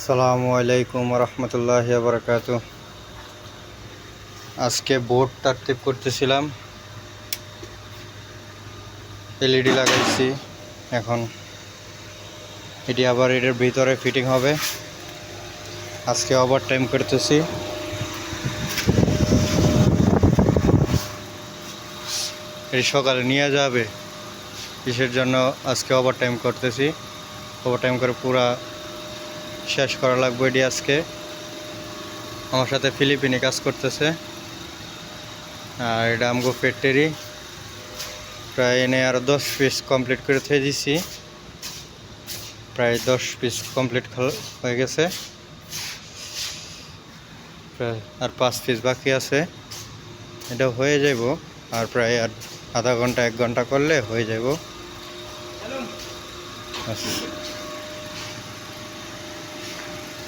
আসসালামু আলাইকুম রহমতুল্লাহি ওয়া বারাকাতুহু। আজকে বোর্ড টারতিব করতেছিলাম, এলইডি লাগাইছি। এখন এটি আবার এটার ভিতরে ফিটিং হবে। আজকে ওভার টাইম করতেছি। এটি সকালে নিয়ে যাবে, কিসের জন্য আজকে ওভার টাইম করতেছি। ওভার টাইম করে পুরা শেষ করা লাগবে এটি আজকে। আমার সাথে ফিলিপিনি কাজ করতেছে, আর এটা আমগো ফ্যাক্টরি। প্রায় এনে আরও 10 পিস কমপ্লিট করে থেকে দিছি। প্রায় 10 পিস কমপ্লিট হয়ে গেছে, প্রায় আর 5 পিস বাকি আছে। এটা হয়ে যাব, আর প্রায় আর আধা ঘন্টা 1 ঘন্টা করলে হয়ে যাব।